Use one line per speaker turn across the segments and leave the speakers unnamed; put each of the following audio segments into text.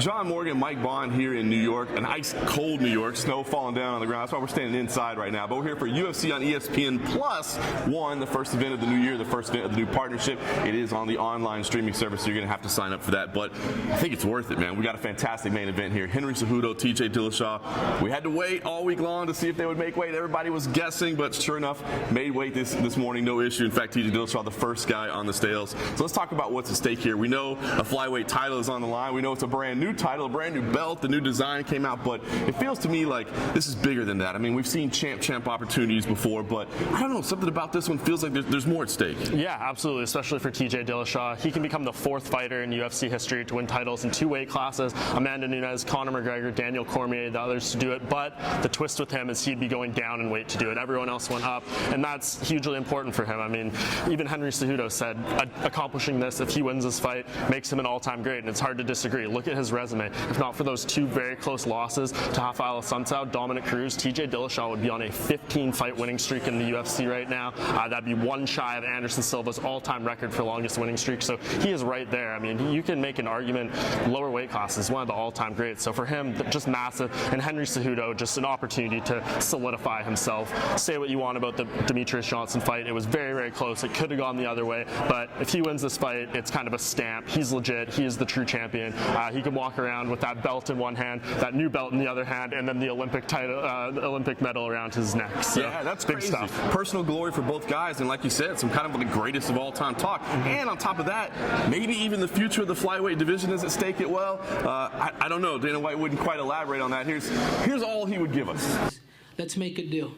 John Morgan, Mike Bohn here in New York, an ice cold New York, snow falling down on the ground. That's why we're standing inside right now. But we're here for UFC on ESPN +1, the first event of the new year, the first event of the new partnership. It is on the online streaming service, so you're going to have to sign up for that. But I think it's worth it, man. We got a fantastic main event here. Henry Cejudo, TJ Dillashaw. We had to wait all week long to see if they would make weight. Everybody was guessing, but sure enough, made weight this morning, no issue. In fact, TJ Dillashaw, the first guy on the scales. So let's talk about what's at stake here. We know a flyweight title is on the line. We know it's a brand new title, a brand new belt. The new design came out, but it feels to me like this is bigger than that. I mean, we've seen champ opportunities before, but I don't know, something about this one feels like there's more at stake.
Yeah, absolutely, especially for TJ Dillashaw. He can become the fourth fighter in UFC history to win titles in 2 weight classes. Amanda Nunes, Conor McGregor, Daniel Cormier, the others to do it, but the twist with him is he'd be going down in weight to do it. Everyone else went up, and that's hugely important for him. I mean, even Henry Cejudo said accomplishing this, if he wins this fight, makes him an all-time great, and it's hard to disagree. Look at his resume. If not for those 2 very close losses to Rafael Assunção, Dominic Cruz, TJ Dillashaw would be on a 15-fight winning streak in the UFC right now. That'd be 1 shy of Anderson Silva's all-time record for longest winning streak, so he is right there. I mean, you can make an argument lower weight class is one of the all-time greats, so for him, just massive. And Henry Cejudo, just an opportunity to solidify himself. Say what you want about the Demetrius Johnson fight. It was very, very close. It could have gone the other way, but if he wins this fight, it's kind of a stamp. He's legit. He is the true champion. He can walk around with that belt in one hand, that new belt in the other hand, and then the Olympic title, Olympic medal around his neck. So,
yeah, that's
big
crazy
stuff.
Personal glory for both guys, and like you said, some kind of the greatest of all time talk. And on top of that, maybe even the future of the flyweight division is at stake as well. I don't know. Dana White wouldn't quite elaborate on that. Here's all he would give us.
Let's make a deal.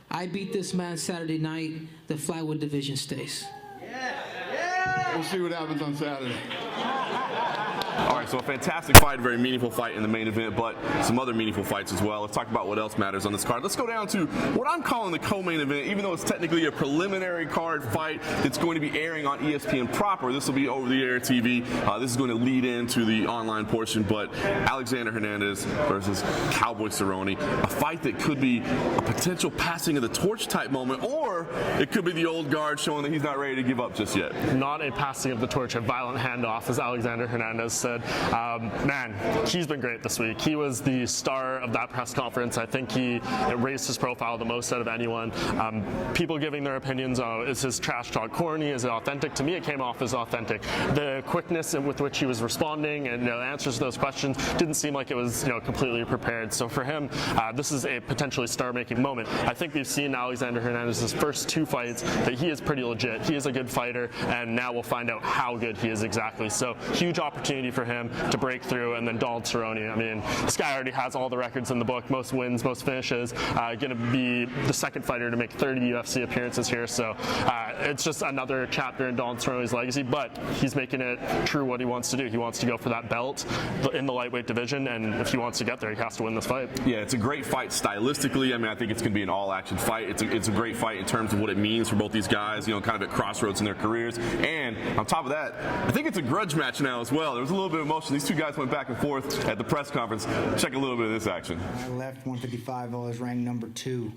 I beat this man Saturday night, the flyweight division stays.
We'll see what happens on Saturday.
All right, so a fantastic fight, a very meaningful fight in the main event, but some other meaningful fights as well. Let's talk about what else matters on this card. Let's go down to what I'm calling the co-main event, even though it's technically a preliminary card fight that's going to be airing on ESPN proper. This will be over-the-air TV. This is going to lead into the online portion, but Alexander Hernandez versus Cowboy Cerrone, a fight that could be a potential passing of the torch type moment, or it could be the old guard showing that he's not ready to give up just yet.
Not a passing of the torch, a violent handoff, as Alexander Hernandez said. Man, he's been great this week. He was the star of that press conference. I think it raised his profile the most out of anyone. People giving their opinions, is his trash talk corny? Is it authentic? To me, it came off as authentic. The quickness with which he was responding and the answers to those questions didn't seem like it was completely prepared. So for him, this is a potentially star-making moment. I think we've seen Alexander Hernandez's first 2 fights that he is pretty legit. He is a good fighter, and now we'll find out how good he is exactly. So huge opportunity for him to break through, and then Donald Cerrone. I mean, this guy already has all the records in the book, most wins, most finishes, going to be the second fighter to make 30 UFC appearances here, so it's just another chapter in Donald Cerrone's legacy, but he's making it true what he wants to do. He wants to go for that belt in the lightweight division, and if he wants to get there, he has to win this fight.
Yeah, it's a great fight stylistically. I mean, I think it's going to be an all-action fight. It's a great fight in terms of what it means for both these guys, kind of at crossroads in their careers, and on top of that, I think it's a grudge match now as well. There was a little bit of emotion. These 2 guys went back and forth at the press conference. Check a little bit of this action.
I left 155, I was ranked number 2.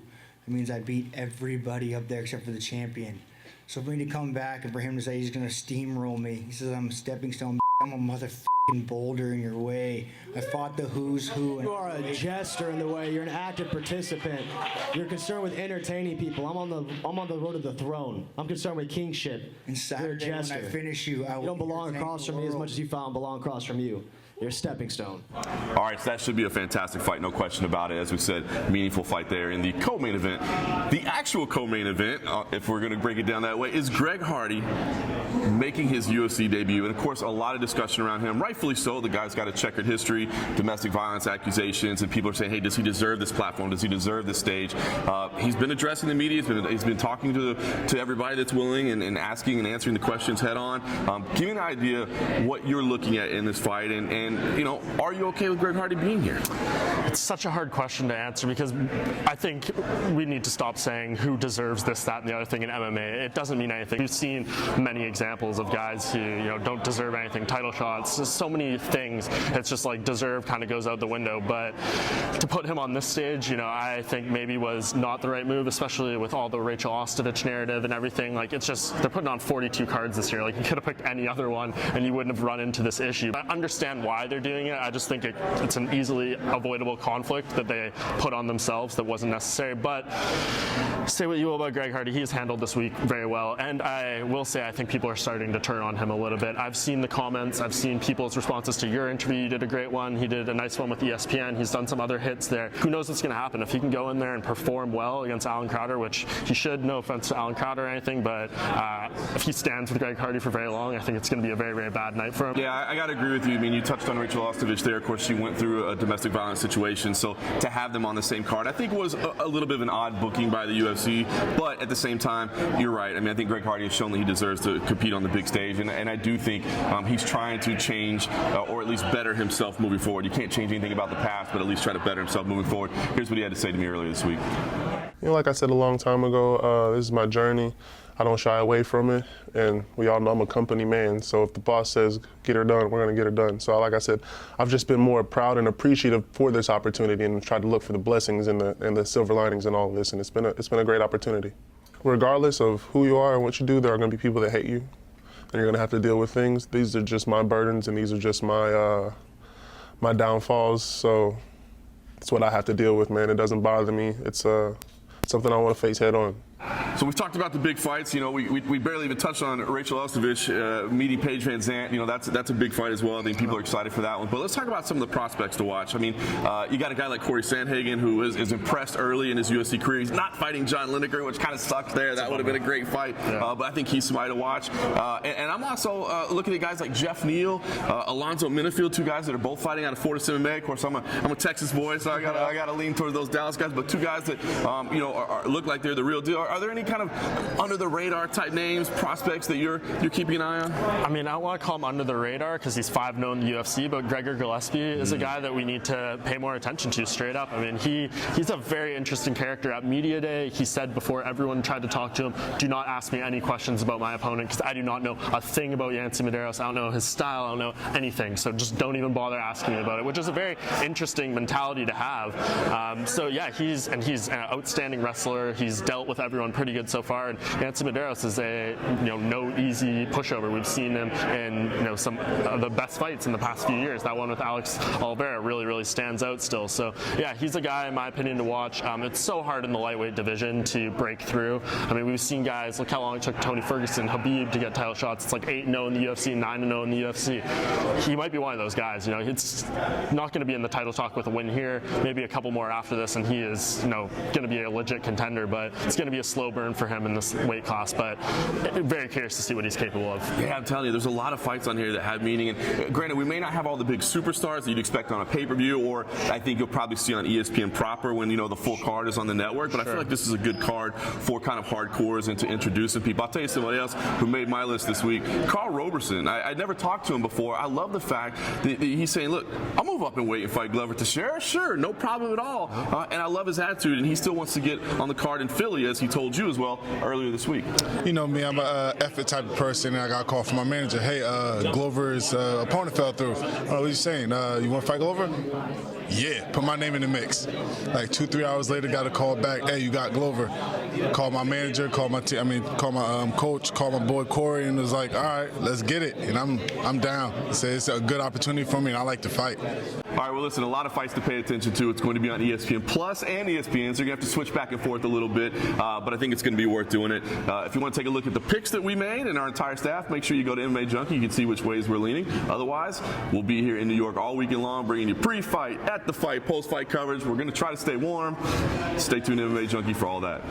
That means I beat everybody up there except for the champion. So for me to come back and for him to say he's going to steamroll me, he says I'm a stepping stone, I'm a motherfucking boulder in your way. I fought the who's who.
You are a jester in the way. You're an active participant. You're concerned with entertaining people. I'm on the road to the throne. I'm concerned with kingship.
And Saturday,
you're a jester.
when I finish you, I will.
You don't belong across from me as much as you found belong across from you. You're a stepping stone.
All right, so that should be a fantastic fight, no question about it. As we said, meaningful fight there in the co-main event. The actual co-main event, if we're going to break it down that way, is Greg Hardy making his UFC debut. And of course, a lot of discussion around him, rightfully so. The guy's got a checkered history, domestic violence accusations, and people are saying, hey, does he deserve this platform? Does he deserve this stage? He's been addressing the media. He's been talking to everybody that's willing and asking and answering the questions head on. Give me an idea what you're looking at in this fight, and are you okay with Greg Hardy being here?
It's such a hard question to answer because I think we need to stop saying who deserves this, that, and the other thing in MMA. It doesn't mean anything. We've seen many examples of guys who don't deserve anything, title shots, just so many things. It's just like deserve kind of goes out the window. But to put him on this stage, I think maybe was not the right move, especially with all the Rachel Ostovich narrative and everything. Like it's just they're putting on 42 cards this year. Like you could have picked any other one and you wouldn't have run into this issue. I understand why why they're doing it. I just think it's an easily avoidable conflict that they put on themselves that wasn't necessary. But say what you will about Greg Hardy, he's handled this week very well. And I will say I think people are starting to turn on him a little bit. I've seen the comments. I've seen people's responses to your interview. You did a great one. He did a nice one with ESPN. He's done some other hits there. Who knows what's going to happen? If he can go in there and perform well against Alan Crowder, which he should, no offense to Alan Crowder or anything, but if he stands with Greg Hardy for very long, I think it's going to be a very, very bad night for him.
Yeah, I got to agree with you. I mean, you touched on Rachel Ostovich there. Of course, she went through a domestic violence situation, so to have them on the same card, I think was a little bit of an odd booking by the UFC, but at the same time, you're right. I mean, I think Greg Hardy has shown that he deserves to compete on the big stage, and I do think he's trying to change or at least better himself moving forward. You can't change anything about the past, but at least try to better himself moving forward. Here's what he had to say to me earlier this week.
You know, like I said a long time ago, this is my journey. I don't shy away from it, and we all know I'm a company man, so if the boss says get her done, we're going to get her done. So like I said, I've just been more proud and appreciative for this opportunity and tried to look for the blessings and the silver linings in all of this, and it's been a great opportunity. Regardless of who you are and what you do, there are going to be people that hate you, and you're going to have to deal with things. These are just my burdens, and these are just my my downfalls, so it's what I have to deal with, man. It doesn't bother me. It's something I want to face head on.
So we've talked about the big fights. You know, we barely even touched on Rachel Ostovich meeting Paige Van Zandt. You know, that's a big fight as well. I think people are excited for that one. But let's talk about some of the prospects to watch. I mean, you got a guy like Corey Sandhagen who is impressed early in his UFC career. He's not fighting John Lineker, which kind of sucked there. That would have been a great fight.
Yeah.
But I think he's somebody to watch. And I'm also looking at guys like Jeff Neal, Alonzo Minifield, two guys that are both fighting out of Fortis MMA. Of course, I'm a Texas boy, so I gotta lean towards those Dallas guys. But two guys that you know look like they're the real deal. Are there any kind of under the radar type names, prospects that you're keeping an eye on?
I mean, I don't want to call him under the radar because he's 5-0 in the UFC, but Gregor Gillespie is a guy that we need to pay more attention to straight up. I mean, he's a very interesting character. At Media Day, he said before everyone tried to talk to him, do not ask me any questions about my opponent because I do not know a thing about Yancy Medeiros. I don't know his style. I don't know anything. So just don't even bother asking me about it, which is a very interesting mentality to have. So yeah, he's an outstanding wrestler. He's dealt with everyone pretty good so far. And Yancy Medeiros is no easy pushover. We've seen him in some of the best fights in the past few years. That one with Alex Oliveira really stands out still. So yeah, he's a guy in my opinion to watch. It's so hard in the lightweight division to break through. I mean, we've seen guys, look how long it took Tony Ferguson, Habib to get title shots. It's like 8-0 in the UFC, 9-0 in the UFC. He might be one of those guys. You know, it's not going to be in the title talk with a win here. Maybe a couple more after this, and he is going to be a legit contender. But it's going to be a slow burn for him in this weight class. But very curious to see what he's capable of.
Yeah, I'm telling you, there's a lot of fights on here that have meaning. And granted, we may not have all the big superstars that you'd expect on a pay-per-view, or I think you'll probably see on ESPN proper when the full card is on the network. But I feel like this is a good card for kind of hardcores and to introducing people. I'll tell you somebody else who made my list this week, Carl Roberson. I'd never talked to him before. I love the fact that he's saying, look, I'll move up and weight and fight Glover Teixeira. Sure, no problem at all. And I love his attitude, and he still wants to get on the card in Philly, as he told you as well earlier this week.
You know me, I'm an effort type of person, and I got a call from my manager. Hey, Glover's opponent fell through. Oh, what are you saying? You want to fight Glover? Yeah, put my name in the mix. Like 2-3 hours later, got a call back. Hey, you got Glover. Called my manager, called my coach, called my boy Corey, and was like, all right, let's get it. And I'm down. It's a good opportunity for me, and I like to fight.
All right, well, listen, a lot of fights to pay attention to. It's going to be on ESPN Plus and ESPN, so you're going to have to switch back and forth a little bit, but I think it's going to be worth doing it. If you want to take a look at the picks that we made and our entire staff, make sure you go to MMAjunkie. You can see which ways we're leaning. Otherwise, we'll be here in New York all weekend long, bringing you pre-fight, at the fight, post-fight coverage. We're going to try to stay warm. Stay tuned to MMAjunkie for all that.